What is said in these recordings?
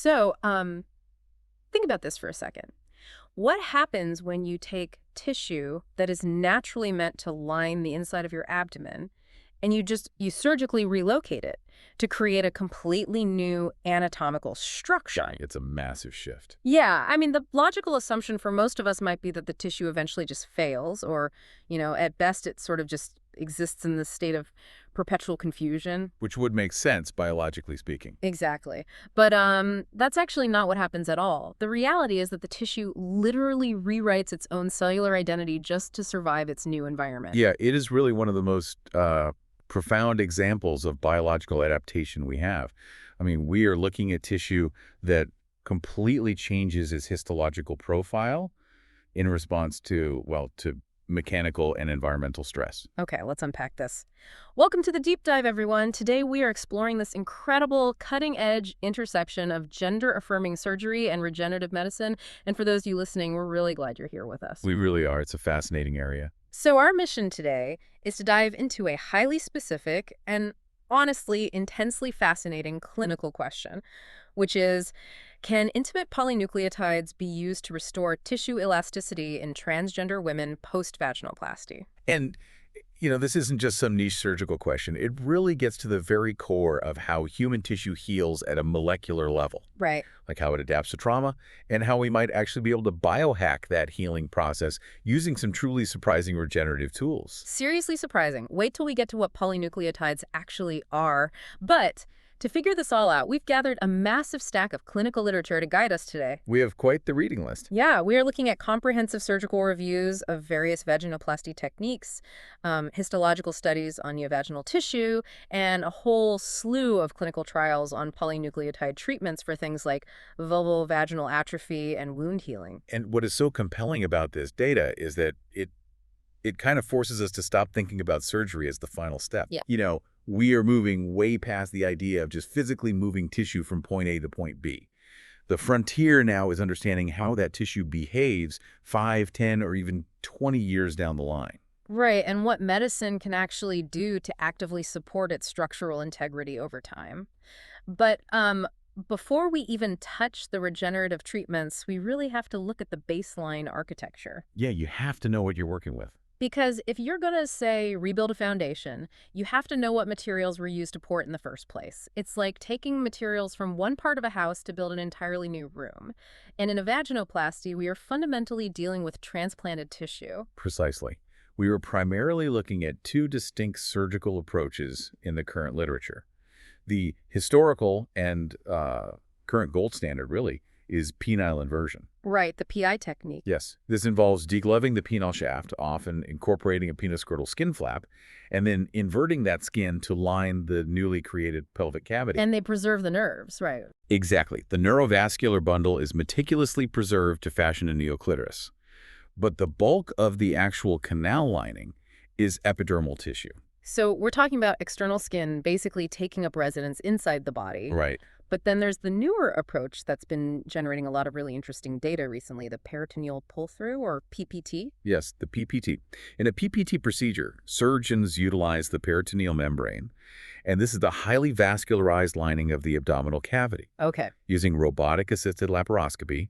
So, think about this for a second. What happens when you take tissue that is naturally meant to line the inside of your abdomen and you surgically relocate it to create a completely new anatomical Yeah, structure? it's a massive shift. Yeah, I mean, the logical assumption for most of us might be that the tissue eventually just fails, or, at best it sort of just exists in this state of perpetual confusion. Which would make sense, biologically speaking. Exactly. But that's actually not what happens at all. The reality is that the tissue literally rewrites its own cellular identity just to survive its new environment. Yeah, it is really one of the most profound examples of biological adaptation we have. I mean, we are looking at tissue that completely changes its histological profile in response to, well, to mechanical and environmental stress. Okay, let's unpack this. Welcome to the deep dive, everyone. Today we are exploring this incredible cutting-edge intersection of gender-affirming surgery and regenerative medicine. And for those of you listening, we're really glad you're here with us. We really are. It's a fascinating area. So our mission today is to dive into a highly specific and honestly intensely fascinating clinical question, which is, can intimate polynucleotides be used to restore tissue elasticity in transgender women post-vaginoplasty? And, this isn't just some niche surgical question. It really gets to the very core of how human tissue heals at a molecular level, Right. like how it adapts to trauma and how we might actually be able to biohack that healing process using some truly surprising regenerative tools. Seriously surprising. Wait till we get to what polynucleotides actually are. But to figure this all out, we've gathered a massive stack of clinical literature to guide us today. We have quite the reading list. Yeah, we are looking at comprehensive surgical reviews of various vaginoplasty techniques, histological studies on neovaginal tissue, and a whole slew of clinical trials on polynucleotide treatments for things like vulvovaginal atrophy and wound healing. And what is so compelling about this data is that it kind of forces us to stop thinking about surgery as the final step. Yeah. We are moving way past the idea of just physically moving tissue from point A to point B. The frontier now is understanding how that tissue behaves 5, 10, or even 20 years down the line. Right, and what medicine can actually do to actively support its structural integrity over time. But before we even touch the regenerative treatments, we really have to look at the baseline architecture. Yeah, you have to know what you're working with. Because if you're going to, say, rebuild a foundation, you have to know what materials were used to pour it in the first place. It's like taking materials from one part of a house to build an entirely new room. And in a vaginoplasty, we are fundamentally dealing with transplanted tissue. Precisely. We were primarily looking at two distinct surgical approaches in the current literature. The historical and current gold standard, really, is penile inversion. Right, the PI technique. Yes, this involves degloving the penile shaft, often incorporating a penoscrotal skin flap, and then inverting that skin to line the newly created pelvic cavity. And they preserve the nerves, right? Exactly. The neurovascular bundle is meticulously preserved to fashion a neoclitoris. But the bulk of the actual canal lining is epidermal tissue. So we're talking about external skin basically taking up residence inside the body. Right. But then there's the newer approach that's been generating a lot of really interesting data recently, the peritoneal pull-through, or PPT. Yes, the PPT. In a PPT procedure, surgeons utilize the peritoneal membrane, and this is the highly vascularized lining of the abdominal cavity. Okay. Using robotic-assisted laparoscopy,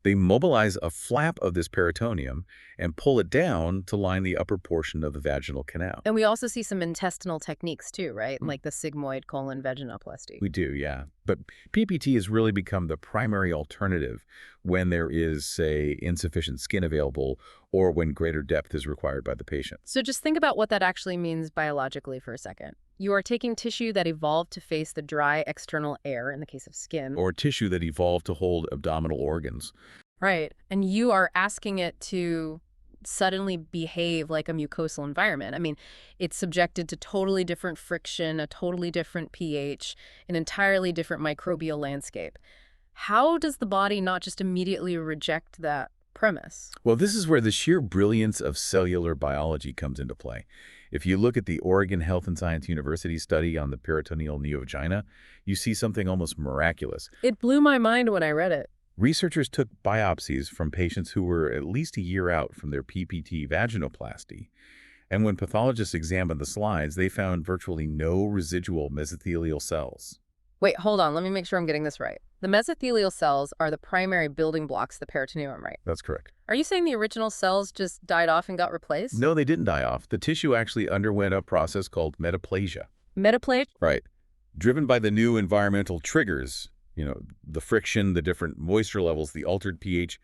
they mobilize a flap of this peritoneum and pull it down to line the upper portion of the vaginal canal. And we also see some intestinal techniques too, right? Like the sigmoid colon vaginoplasty. We do, yeah. But PPT has really become the primary alternative when there is, say, insufficient skin available or when greater depth is required by the patient. So just think about what that actually means biologically for a second. You are taking tissue that evolved to face the dry external air, in the case of skin. Or tissue that evolved to hold abdominal organs. Right. And you are asking it to suddenly behave like a mucosal environment. I mean, it's subjected to totally different friction, a totally different pH, an entirely different microbial landscape. How does the body not just immediately reject that premise? Well, this is where the sheer brilliance of cellular biology comes into play. If you look at the Oregon Health and Science University study on the peritoneal neovagina, you see something almost miraculous. It blew my mind when I read it. Researchers took biopsies from patients who were at least a year out from their PPT vaginoplasty, and when pathologists examined the slides, they found virtually no residual mesothelial cells. Wait, hold on. Let me make sure I'm getting this right. The mesothelial cells are the primary building blocks of the peritoneum, right? That's correct. Are you saying the original cells just died off and got replaced? No, they didn't die off. The tissue actually underwent a process called metaplasia. Metaplate? Right. Driven by the new environmental triggers, the friction, the different moisture levels, the altered pH,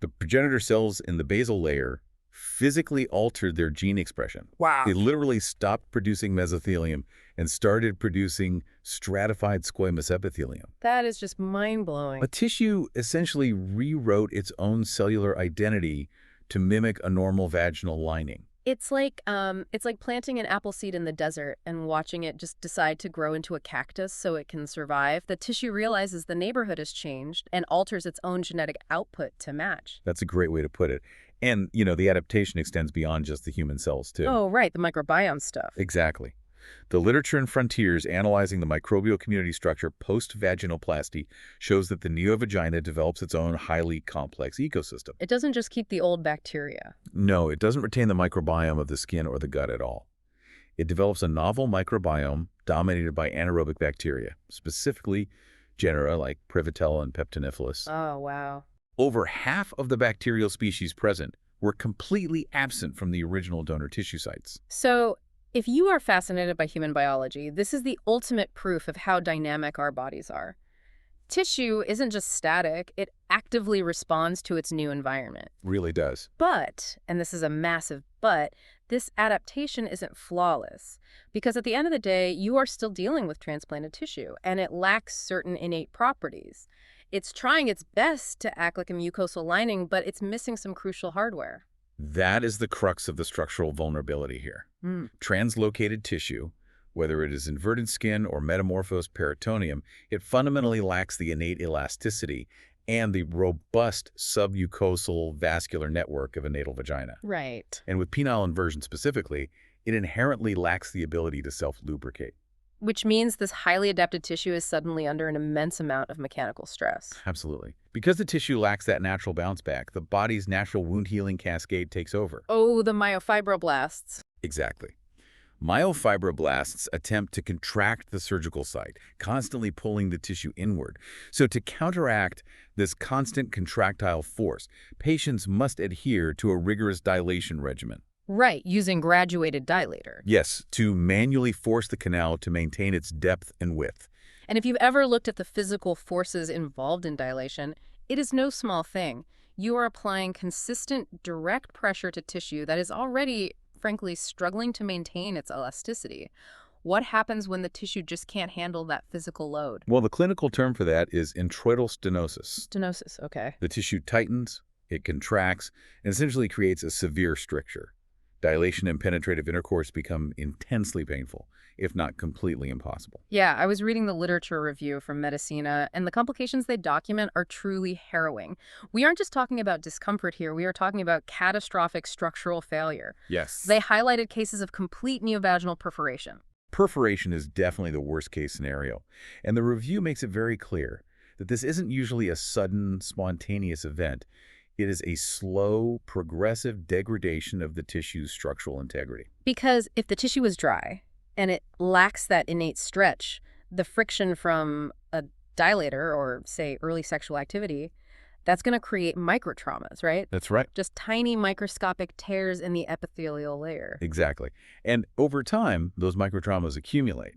the progenitor cells in the basal layer physically altered their gene expression. Wow. They literally stopped producing mesothelium and started producing stratified squamous epithelium. That is just mind-blowing. A tissue essentially rewrote its own cellular identity to mimic a normal vaginal lining. It's like planting an apple seed in the desert and watching it just decide to grow into a cactus so it can survive. The tissue realizes the neighborhood has changed and alters its own genetic output to match. That's a great way to put it. And, the adaptation extends beyond just the human cells, too. Oh, right, the microbiome stuff. Exactly. The literature and frontiers analyzing the microbial community structure post-vaginoplasty shows that the neovagina develops its own highly complex ecosystem. It doesn't just keep the old bacteria. No, it doesn't retain the microbiome of the skin or the gut at all. It develops a novel microbiome dominated by anaerobic bacteria, specifically genera like Privitella and Peptoniphalus. Oh, wow. Over half of the bacterial species present were completely absent from the original donor tissue sites. So, if you are fascinated by human biology, this is the ultimate proof of how dynamic our bodies are. Tissue isn't just static, it actively responds to its new environment. Really does. But, and this is a massive but, this adaptation isn't flawless. Because at the end of the day, you are still dealing with transplanted tissue, and it lacks certain innate properties. It's trying its best to act like a mucosal lining, but it's missing some crucial hardware. That is the crux of the structural vulnerability here. Translocated tissue, whether it is inverted skin or metamorphosed peritoneum, it fundamentally lacks the innate elasticity and the robust submucosal vascular network of a natal vagina. Right. And with penile inversion specifically, it inherently lacks the ability to self-lubricate. Which means this highly adapted tissue is suddenly under an immense amount of mechanical stress. Absolutely. Because the tissue lacks that natural bounce back, the body's natural wound healing cascade takes over. Oh, the myofibroblasts. Exactly. Myofibroblasts attempt to contract the surgical site, constantly pulling the tissue inward. So to counteract this constant contractile force, patients must adhere to a rigorous dilation regimen. Right, using graduated dilator. Yes, to manually force the canal to maintain its depth and width. And if you've ever looked at the physical forces involved in dilation, it is no small thing. You are applying consistent, direct pressure to tissue that is already, frankly, struggling to maintain its elasticity. What happens when the tissue just can't handle that physical load? Well, the clinical term for that is introital stenosis. Stenosis, okay. The tissue tightens, it contracts, and essentially creates a severe stricture. Dilation and penetrative intercourse become intensely painful, if not completely impossible. Yeah, I was reading the literature review from Medicina, and the complications they document are truly harrowing. We aren't just talking about discomfort here, we are talking about catastrophic structural failure. Yes. They highlighted cases of complete neovaginal perforation. Perforation is definitely the worst-case scenario, and the review makes it very clear that this isn't usually a sudden, spontaneous event. It is a slow, progressive degradation of the tissue's structural integrity. Because if the tissue is dry and it lacks that innate stretch, the friction from a dilator or, say, early sexual activity, that's going to create microtraumas, right? That's right. Just tiny microscopic tears in the epithelial layer. Exactly. And over time, those microtraumas accumulate.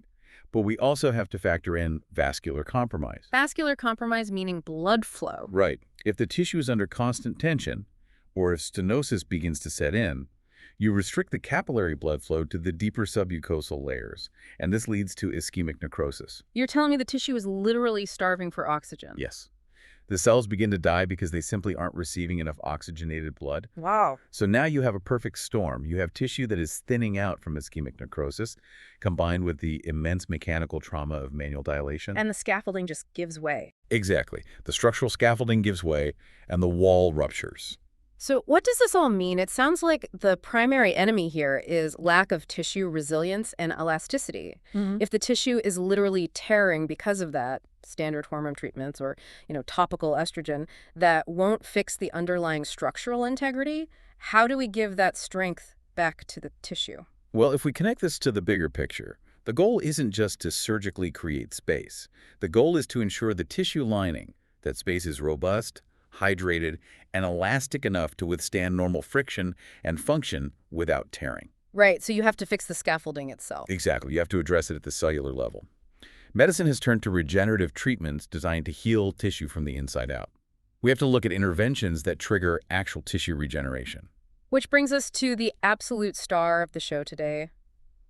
But we also have to factor in vascular compromise. Vascular compromise meaning blood flow. Right. If the tissue is under constant tension, or if stenosis begins to set in, you restrict the capillary blood flow to the deeper submucosal layers, and this leads to ischemic necrosis. You're telling me the tissue is literally starving for oxygen? Yes. The cells begin to die because they simply aren't receiving enough oxygenated blood. Wow. So now you have a perfect storm. You have tissue that is thinning out from ischemic necrosis, combined with the immense mechanical trauma of manual dilation. And the scaffolding just gives way. Exactly. The structural scaffolding gives way, and the wall ruptures. So what does this all mean? It sounds like the primary enemy here is lack of tissue resilience and elasticity. If the tissue is literally tearing because of that, standard hormone treatments or, topical estrogen, that won't fix the underlying structural integrity, how do we give that strength back to the tissue? Well, if we connect this to the bigger picture, The goal isn't just to surgically create space. The goal is to ensure the tissue lining, that space is robust, hydrated, and elastic enough to withstand normal friction and function without tearing. Right, so you have to fix the scaffolding itself. Exactly. You have to address it at the cellular level. Medicine has turned to regenerative treatments designed to heal tissue from the inside out. We have to look at interventions that trigger actual tissue regeneration. Which brings us to the absolute star of the show today,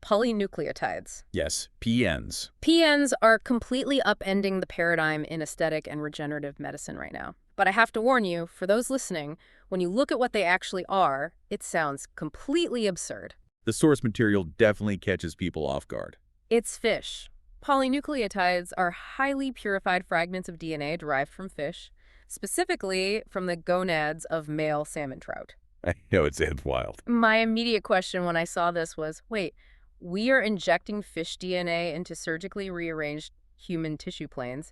polynucleotides. Yes, PNs. PNs are completely upending the paradigm in aesthetic and regenerative medicine right now. But I have to warn you, for those listening, when you look at what they actually are, it sounds completely absurd. The source material definitely catches people off guard. It's fish. Polynucleotides are highly purified fragments of DNA derived from fish, specifically from the gonads of male salmon trout. I know it's wild. My immediate question when I saw this was, wait, we are injecting fish DNA into surgically rearranged human tissue planes.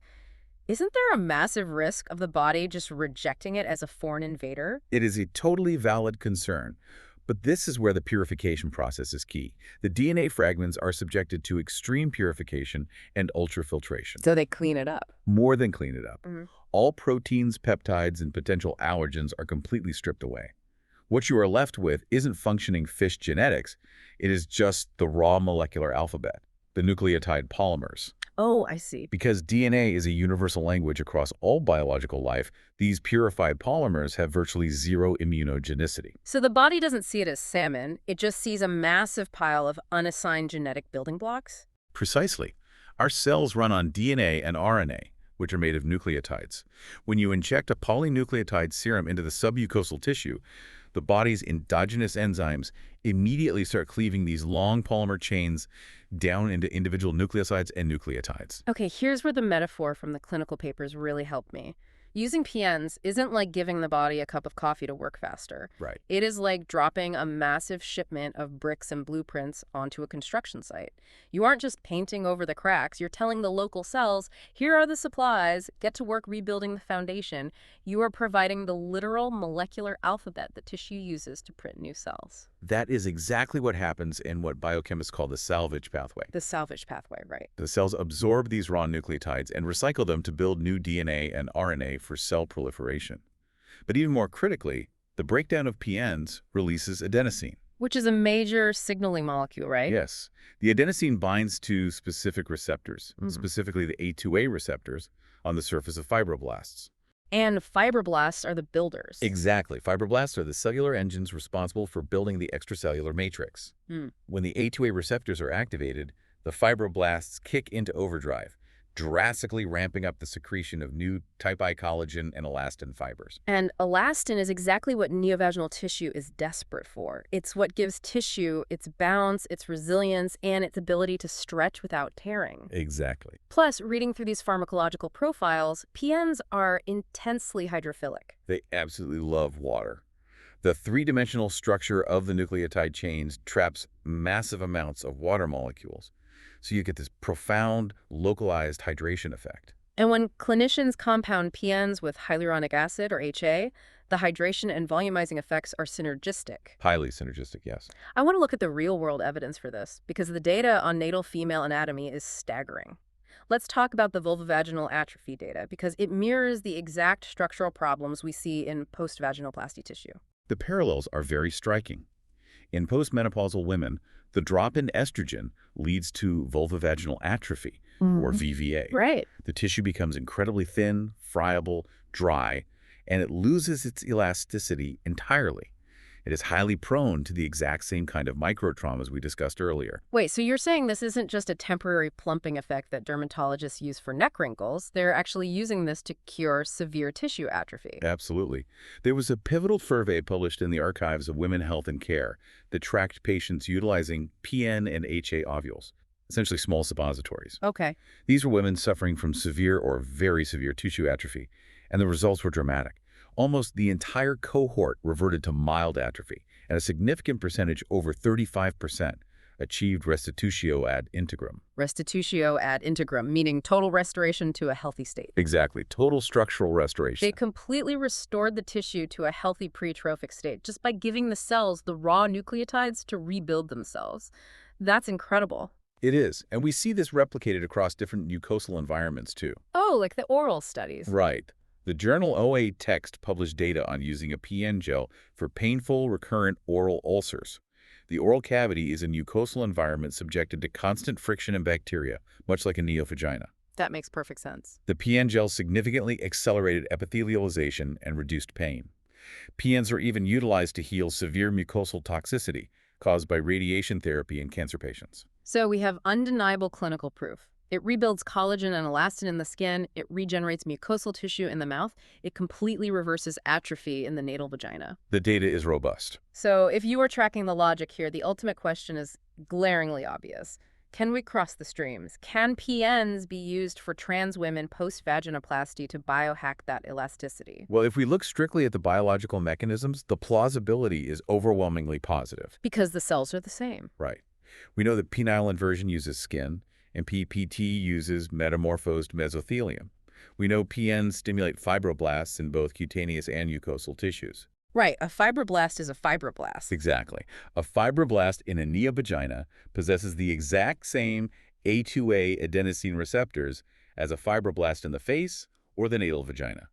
Isn't there a massive risk of the body just rejecting it as a foreign invader? It is a totally valid concern. But this is where the purification process is key. The DNA fragments are subjected to extreme purification and ultrafiltration. So they clean it up. More than clean it up. Mm-hmm. All proteins, peptides, and potential allergens are completely stripped away. What you are left with isn't functioning fish genetics. It is just the raw molecular alphabet, the nucleotide polymers. Oh, I see. Because DNA is a universal language across all biological life, these purified polymers have virtually zero immunogenicity. So the body doesn't see it as salmon, it just sees a massive pile of unassigned genetic building blocks? Precisely. Our cells run on DNA and RNA, which are made of nucleotides. When you inject a polynucleotide serum into the submucosal tissue, the body's endogenous enzymes immediately start cleaving these long polymer chains down into individual nucleosides and nucleotides. Okay, here's where the metaphor from the clinical papers really helped me. Using PNs isn't like giving the body a cup of coffee to work faster. Right. It is like dropping a massive shipment of bricks and blueprints onto a construction site. You aren't just painting over the cracks, you're telling the local cells, here are the supplies, get to work rebuilding the foundation. You are providing the literal molecular alphabet that tissue uses to print new cells. That is exactly what happens in what biochemists call the salvage pathway. The salvage pathway, right. The cells absorb these raw nucleotides and recycle them to build new DNA and RNA for cell proliferation. But even more critically, the breakdown of PNs releases adenosine. Which is a major signaling molecule, right? Yes. The adenosine binds to specific receptors, specifically the A2A receptors, on the surface of fibroblasts. And fibroblasts are the builders. Exactly. Fibroblasts are the cellular engines responsible for building the extracellular matrix. When the A2A receptors are activated, the fibroblasts kick into overdrive, drastically ramping up the secretion of new type I collagen and elastin fibers. And elastin is exactly what neovaginal tissue is desperate for. It's what gives tissue its bounce, its resilience, and its ability to stretch without tearing. Exactly. Plus, reading through these pharmacological profiles, PNs are intensely hydrophilic. They absolutely love water. The three-dimensional structure of the nucleotide chains traps massive amounts of water molecules. So you get this profound, localized hydration effect. And when clinicians compound PNs with hyaluronic acid, or HA, the hydration and volumizing effects are synergistic. Highly synergistic, yes. I want to look at the real-world evidence for this, because the data on natal female anatomy is staggering. Let's talk about the vulvovaginal atrophy data, because it mirrors the exact structural problems we see in post-vaginoplasty tissue. The parallels are very striking. In postmenopausal women, the drop in estrogen leads to vulvovaginal atrophy, or VVA. Right. The tissue becomes incredibly thin, friable, dry, and it loses its elasticity entirely. It is highly prone to the exact same kind of microtraumas we discussed earlier. Wait, so you're saying this isn't just a temporary plumping effect that dermatologists use for neck wrinkles. They're actually using this to cure severe tissue atrophy. Absolutely. There was a pivotal survey published in the Archives of Women Health and Care that tracked patients utilizing PN and HA ovules, essentially small suppositories. Okay. These were women suffering from severe or very severe tissue atrophy, and the results were dramatic. Almost the entire cohort reverted to mild atrophy, and a significant percentage, over 35%, achieved restitutio ad integrum. Restitutio ad integrum, meaning total restoration to a healthy state. Exactly. Total structural restoration. They completely restored the tissue to a healthy pretrophic state just by giving the cells the raw nucleotides to rebuild themselves. That's incredible. It is, and we see this replicated across different mucosal environments, too. Oh, like the oral studies. Right. The journal OA Text published data on using a PN gel for painful, recurrent oral ulcers. The oral cavity is a mucosal environment subjected to constant friction and bacteria, much like a neovagina. That makes perfect sense. The PN gel significantly accelerated epithelialization and reduced pain. PNs are even utilized to heal severe mucosal toxicity caused by radiation therapy in cancer patients. So we have undeniable clinical proof. It rebuilds collagen and elastin in the skin. It regenerates mucosal tissue in the mouth. It completely reverses atrophy in the natal vagina. The data is robust. So if you are tracking the logic here, the ultimate question is glaringly obvious. Can we cross the streams? Can PNs be used for trans women post-vaginoplasty to biohack that elasticity? Well, if we look strictly at the biological mechanisms, the plausibility is overwhelmingly positive. Because the cells are the same. Right. We know that penile inversion uses skin, and PPT uses metamorphosed mesothelium. We know PNs stimulate fibroblasts in both cutaneous and mucosal tissues. Right, a fibroblast is a fibroblast. Exactly. A fibroblast in a neovagina possesses the exact same A2A adenosine receptors as a fibroblast in the face or the natal vagina.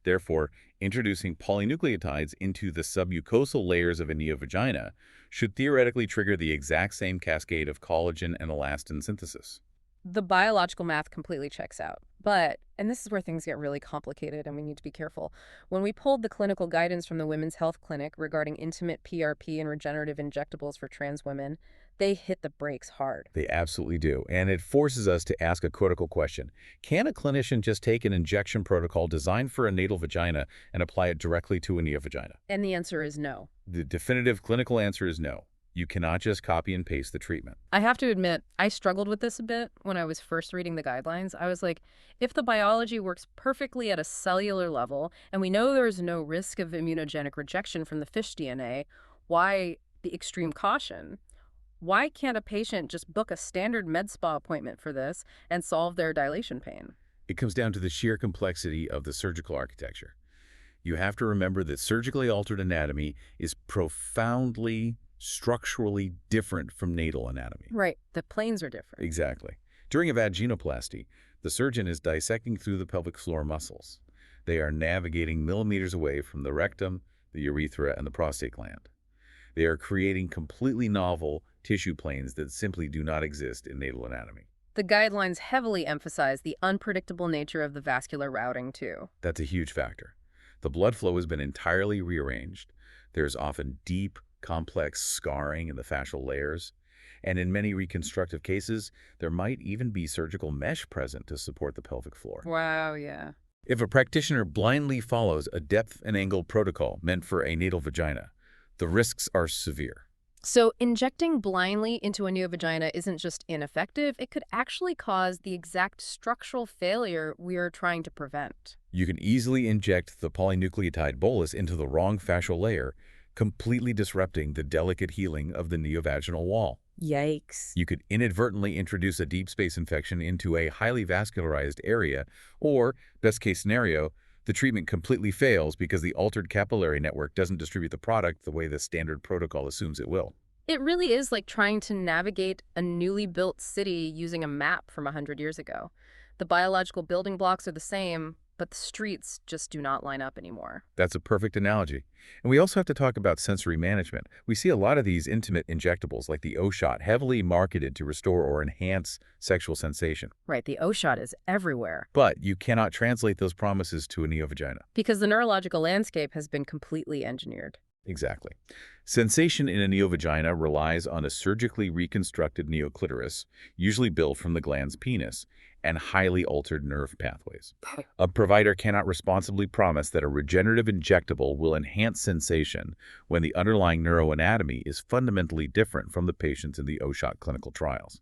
Therefore, introducing polynucleotides into the submucosal layers of a neovagina should theoretically trigger the exact same cascade of collagen and elastin synthesis. The biological math completely checks out. But, and this is where things get really complicated and we need to be careful, when we pulled the clinical guidance from the Women's Health Clinic regarding intimate PRP and regenerative injectables for trans women, they hit the brakes hard. They absolutely do, and it forces us to ask a critical question. Can a clinician just take an injection protocol designed for a natal vagina and apply it directly to a neovagina? And the answer is no. The definitive clinical answer is no. You cannot just copy and paste the treatment. I have to admit, I struggled with this a bit when I was first reading the guidelines. I was like, if the biology works perfectly at a cellular level, and we know there's no risk of immunogenic rejection from the fish DNA, why the extreme caution? Why can't a patient just book a standard med spa appointment for this and solve their dilation pain? It comes down to the sheer complexity of the surgical architecture. You have to remember that surgically altered anatomy is profoundly structurally different from natal anatomy. Right. The planes are different. Exactly. During a vaginoplasty, the surgeon is dissecting through the pelvic floor muscles. They are navigating millimeters away from the rectum, the urethra, and the prostate gland. They are creating completely novel tissue planes that simply do not exist in natal anatomy. The guidelines heavily emphasize the unpredictable nature of the vascular routing, too. That's a huge factor. The blood flow has been entirely rearranged. There's often deep, complex scarring in the fascial layers, and in many reconstructive cases, there might even be surgical mesh present to support the pelvic floor. Wow, yeah. If a practitioner blindly follows a depth and angle protocol meant for a natal vagina, the risks are severe. So injecting blindly into a neovagina isn't just ineffective, it could actually cause the exact structural failure we are trying to prevent. You can easily inject the polynucleotide bolus into the wrong fascial layer, completely disrupting the delicate healing of the neovaginal wall. Yikes. You could inadvertently introduce a deep space infection into a highly vascularized area, or, best case scenario, the treatment completely fails because the altered capillary network doesn't distribute the product the way the standard protocol assumes it will. It really is like trying to navigate a newly built city using a map from 100 years ago. The biological building blocks are the same, but the streets just do not line up anymore. That's a perfect analogy. And we also have to talk about sensory management. We see a lot of these intimate injectables like the O-shot heavily marketed to restore or enhance sexual sensation. Right, the O-shot is everywhere. But you cannot translate those promises to a neovagina. Because the neurological landscape has been completely engineered. Exactly. Sensation in a neovagina relies on a surgically reconstructed neoclitoris, usually built from the gland's penis, and highly altered nerve pathways. A provider cannot responsibly promise that a regenerative injectable will enhance sensation when the underlying neuroanatomy is fundamentally different from the patients in the O-shot clinical trials.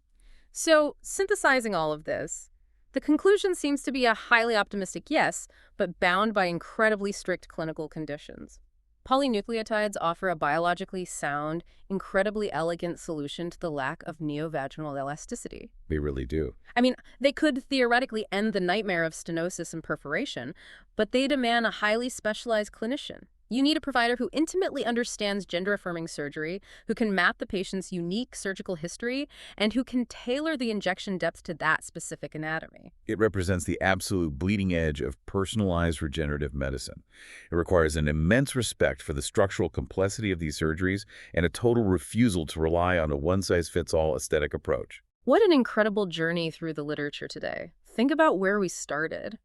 So, synthesizing all of this, the conclusion seems to be a highly optimistic yes, but bound by incredibly strict clinical conditions. Polynucleotides offer a biologically sound, incredibly elegant solution to the lack of neovaginal elasticity. They really do. I mean, they could theoretically end the nightmare of stenosis and perforation, but they demand a highly specialized clinician. You need a provider who intimately understands gender-affirming surgery, who can map the patient's unique surgical history, and who can tailor the injection depth to that specific anatomy. It represents the absolute bleeding edge of personalized regenerative medicine. It requires an immense respect for the structural complexity of these surgeries and a total refusal to rely on a one-size-fits-all aesthetic approach. What an incredible journey through the literature today. Think about where we started.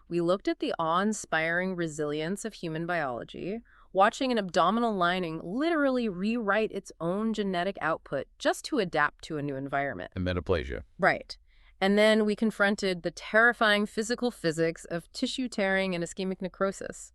We looked at the awe-inspiring resilience of human biology, watching an abdominal lining literally rewrite its own genetic output just to adapt to a new environment. And metaplasia. Right. And then we confronted the terrifying physical physics of tissue tearing and ischemic necrosis.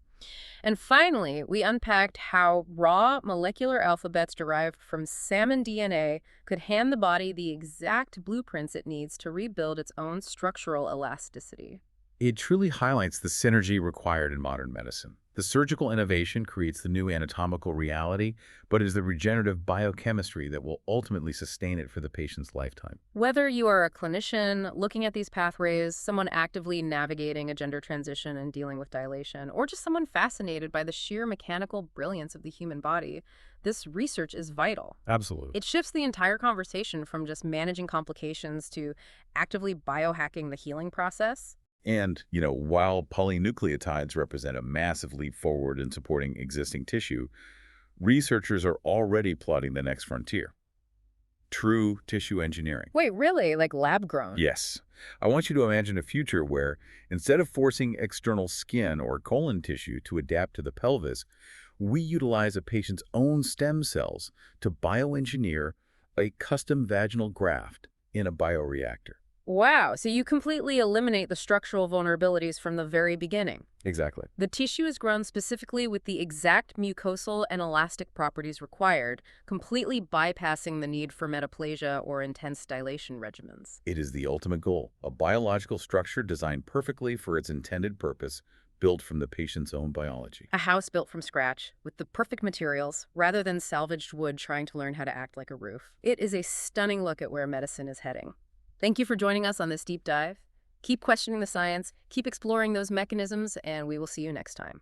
And finally, we unpacked how raw molecular alphabets derived from salmon DNA could hand the body the exact blueprints it needs to rebuild its own structural elasticity. It truly highlights the synergy required in modern medicine. The surgical innovation creates the new anatomical reality, but it is the regenerative biochemistry that will ultimately sustain it for the patient's lifetime. Whether you are a clinician looking at these pathways, someone actively navigating a gender transition and dealing with dilation, or just someone fascinated by the sheer mechanical brilliance of the human body, this research is vital. Absolutely. It shifts the entire conversation from just managing complications to actively biohacking the healing process. And, while polynucleotides represent a massive leap forward in supporting existing tissue, researchers are already plotting the next frontier. True tissue engineering. Wait, really? Like lab grown? Yes. I want you to imagine a future where, instead of forcing external skin or colon tissue to adapt to the pelvis, we utilize a patient's own stem cells to bioengineer a custom vaginal graft in a bioreactor. Wow, so you completely eliminate the structural vulnerabilities from the very beginning. Exactly. The tissue is grown specifically with the exact mucosal and elastic properties required, completely bypassing the need for metaplasia or intense dilation regimens. It is the ultimate goal, a biological structure designed perfectly for its intended purpose, built from the patient's own biology. A house built from scratch, with the perfect materials, rather than salvaged wood trying to learn how to act like a roof. It is a stunning look at where medicine is heading. Thank you for joining us on this deep dive. Keep questioning the science, keep exploring those mechanisms, and we will see you next time.